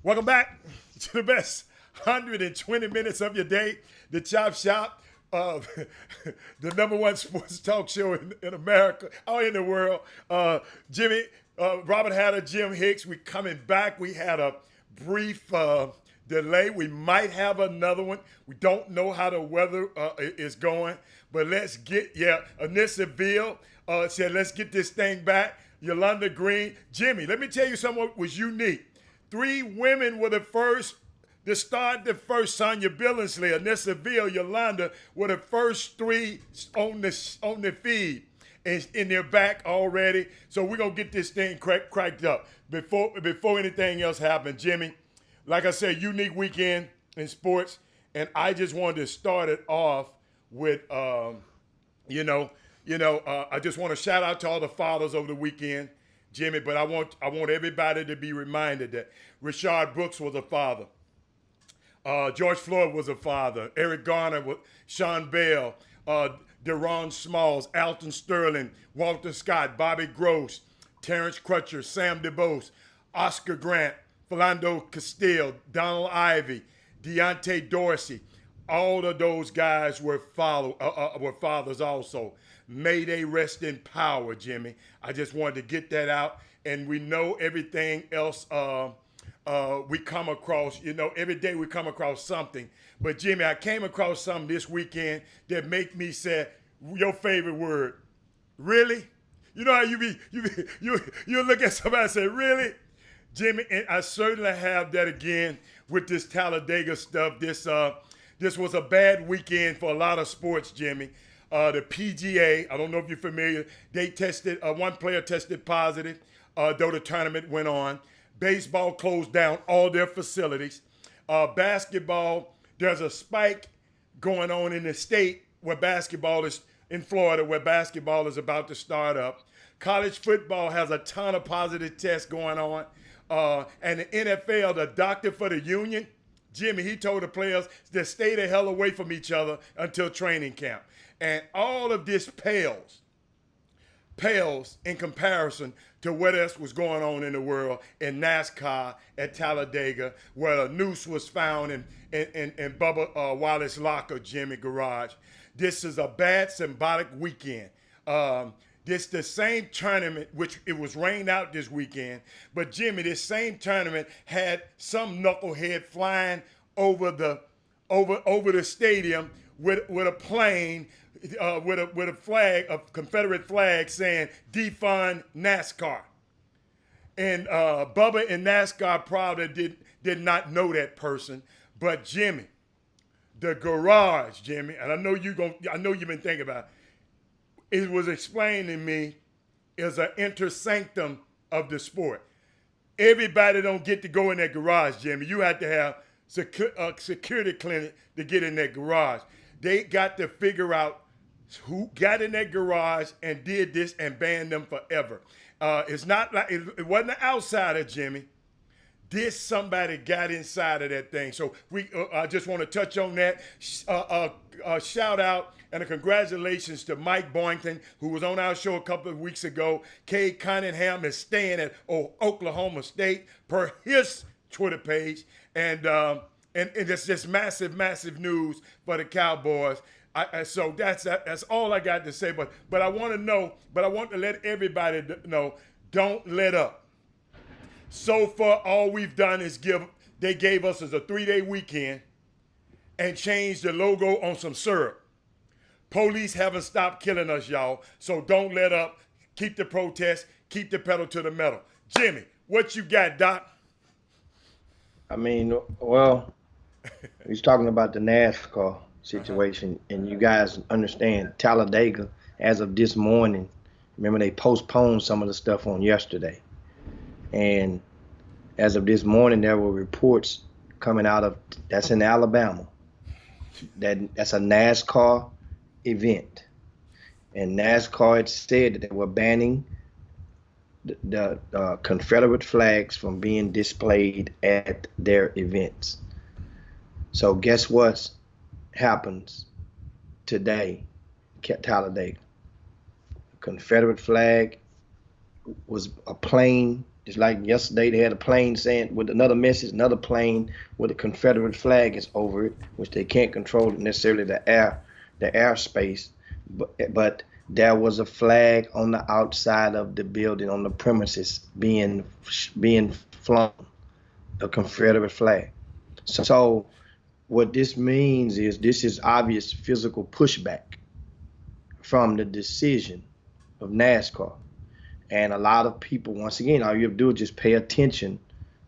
Welcome back to the best 120 minutes of your day, the Chop Shop of the number one sports talk show in America, or in the world. Jimmy, Robert Hatter, Jim Hicks, we coming back. We had a brief delay. We might have another one. We don't know how the weather is going, but let's get, Anissa Ville said, let's get this thing back. Yolanda Green. Jimmy, let me tell you something what was unique. 3 women were the first to start the first. Sonya Billingsley, Anissa Ville, Yolanda were the first 3 on the feed. In their back already. So we're going to get this thing cracked up. Before anything else happens, Jimmy, like I said, unique weekend in sports. And I just wanted to start it off with, I just want to shout out to all the fathers over the weekend, Jimmy, but I want everybody to be reminded that Rashard Brooks was a father. George Floyd was a father. Eric Garner, Sean Bell, Deron Smalls, Alton Sterling, Walter Scott, Bobby Gross, Terrence Crutcher, Sam DeBose, Oscar Grant, Philando Castile, Donald Ivey, Deontay Dorsey. All of those guys were fathers also. May they rest in power, Jimmy. I just wanted to get that out. And we know everything else we come across. Every day we come across something. But, Jimmy, I came across something this weekend that make me say your favorite word, really? You know how you look at somebody and say, really? Jimmy, and I certainly have that again with this Talladega stuff. This was a bad weekend for a lot of sports, Jimmy. The PGA, I don't know if you're familiar, they tested, one player tested positive, though the tournament went on. Baseball closed down all their facilities. Basketball, there's a spike going on in the state where basketball is, in Florida, where basketball is about to start up. College football has a ton of positive tests going on. And the NFL, the doctor for the union, Jimmy, he told the players to stay the hell away from each other until training camp. And all of this pales in comparison to what else was going on in the world in NASCAR at Talladega, where a noose was found in Bubba Wallace's locker, Jimmy, garage. This is a bad symbolic weekend. This the same tournament, which it was rained out this weekend, but Jimmy, this same tournament had some knucklehead flying over the stadium with a plane with a flag, a Confederate flag saying defund NASCAR. And Bubba and NASCAR probably did not know that person, but Jimmy, the garage, Jimmy, and I know you've been thinking about it. It was explained to me is an intersanctum of the sport. Everybody don't get to go in that garage, Jimmy. You have to have a security clinic to get in that garage. They got to figure out who got in that garage and did this and banned them forever. It's not like it wasn't an outsider, Jimmy. Somebody got inside of that thing. So I just want to touch on that. Shout out and a congratulations to Mike Boynton, who was on our show a couple of weeks ago. Cade Cunningham is staying at Oklahoma State per his Twitter page. And it's just massive, massive news for the Cowboys. So that's all I got to say. But I want to let everybody know, don't let up. So far, all we've done is they gave us as a 3-day weekend and changed the logo on some syrup. Police haven't stopped killing us, y'all. So don't let up. Keep the protest. Keep the pedal to the metal. Jimmy, what you got, Doc? I mean, well, he's talking about the NASCAR situation, and you guys understand Talladega, as of this morning, remember they postponed some of the stuff on yesterday. And as of this morning, there were reports coming out of, that's in Alabama, that's a NASCAR event. And NASCAR had said that they were banning the Confederate flags from being displayed at their events. So guess what happens today, Talladega? Confederate flag was a plane Just like yesterday, they had a plane saying with another message, another plane with a Confederate flag is over it, which they can't control necessarily the airspace, but there was a flag on the outside of the building, on the premises, being flown, a Confederate flag. So what this means is this is obvious physical pushback from the decision of NASCAR. And a lot of people, once again, all you have to do is just pay attention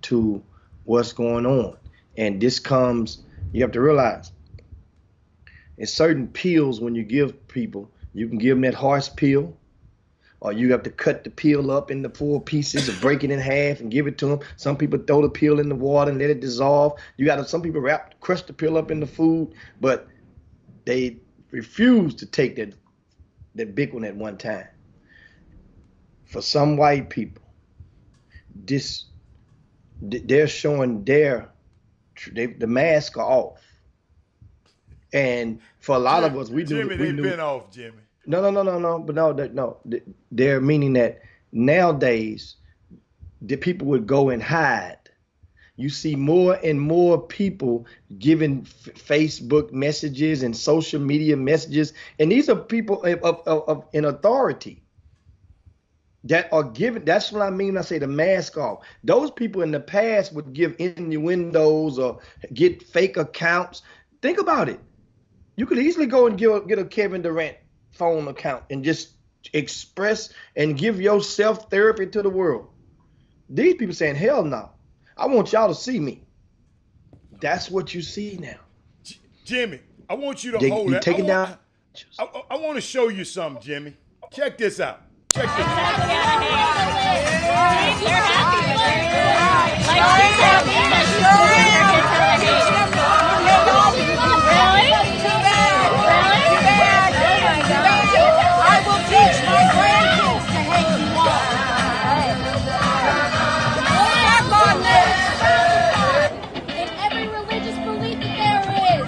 to what's going on. And this comes, you have to realize, in certain pills, when you give people, you can give them that horse pill, or you have to cut the pill up into 4 pieces or break it in half and give it to them. Some people throw the pill in the water and let it dissolve. You got some people crush the pill up in the food, but they refuse to take that big one at one time. For some white people, they're showing the mask are off. And for a lot of us, we do. Jimmy, they've been off, Jimmy. No. They're meaning that nowadays, the people would go and hide. You see more and more people giving Facebook messages and social media messages, and these are people in authority that are giving. That's what I mean when I say the mask off. Those people in the past would give innuendos or get fake accounts. Think about it. You could easily go and get a Kevin Durant phone account and just express and give your self-therapy to the world. These people saying, hell no. I want y'all to see me. That's what you see now. Jimmy, I want you to hold it. Take it down. I want to show you something, Jimmy. Check this out. Check this out. They're happy with it. Like she's happy that she's doing her kids have a hate. Really? Too bad. Really? Too bad. Oh my God. I will teach my grandkids to hate you all. Back on this. In every religious belief that there is,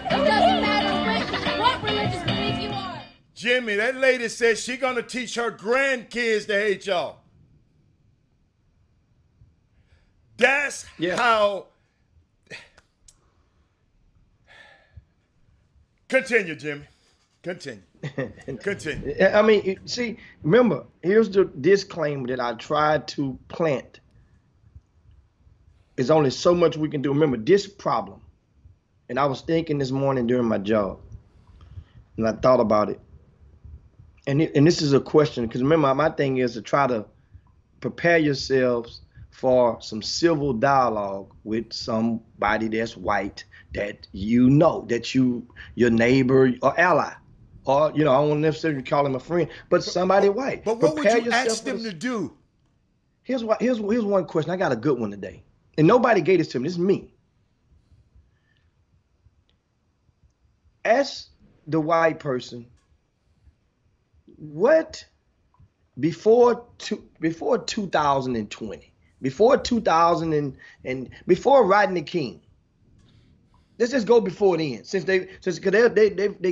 it doesn't matter what religious belief you are. Jimmy, that lady says she's going to teach her grandkids to hate y'all. That's how. Continue, Jimmy. Continue. I mean, see, remember, here's the disclaimer that I tried to plant. There's only so much we can do. Remember, this problem, and I was thinking this morning during my job, and I thought about it. And this is a question, because remember, my thing is to try to prepare yourselves for some civil dialogue with somebody that's white, that you know, that your neighbor or ally, or I don't necessarily call him a friend, but somebody white. But what would you ask them to do? Here's one question. I got a good one today, and nobody gave this to me. This is me. Ask the white person, what before 2020, before 2000 and before Rodney King. Let's just go before then, since they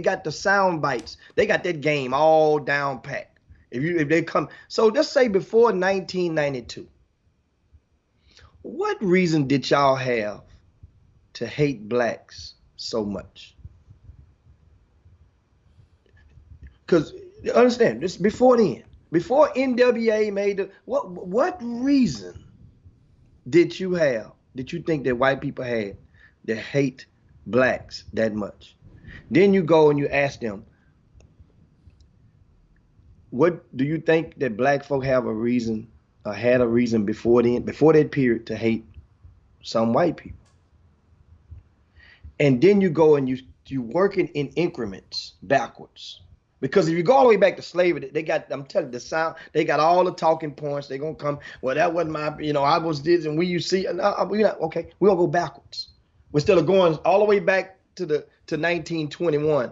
got the sound bites, they got that game all down pat. If they come, so let's say before 1992, what reason did y'all have to hate blacks so much? Because understand this, before then, before NWA made the what reason did you think that white people had to hate blacks that much? Then you go and you ask them, what do you think that black folk have a reason or had a reason before then, before that period, to hate some white people? And then you go and you work it in increments backwards. Because if you go all the way back to slavery, they got, I'm telling you, the sound, they got all the talking points. They're going to come, well, that wasn't my, I was this, and we, you see, okay, we'll go backwards. Instead of going all the way back to 1921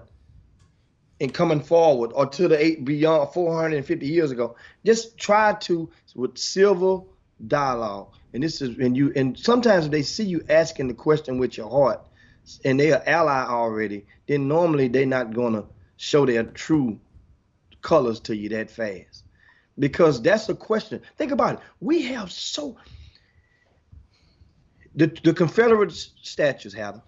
and coming forward, or to the beyond 450 years ago, just try to, with civil dialogue. And this is, and sometimes if they see you asking the question with your heart, and they are ally already, then normally they're not going to show their true colors to you that fast. because that's a question. Think about it. We have the Confederate statues have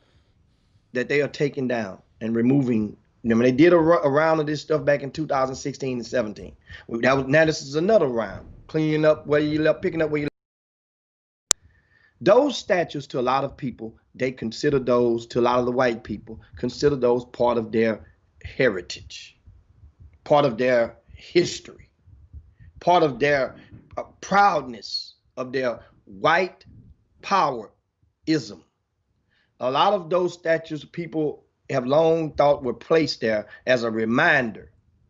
that they are taking down and removing. Remember, they did a round of this stuff back in 2016 and 17. Now this is another round, cleaning up where you left, picking up where you left. Those statues, to a lot of people, they consider those, to a lot of the white people, consider those part of their heritage, part of their history, part of their proudness of their white powerism. A lot of those statues people have long thought were placed there as a reminder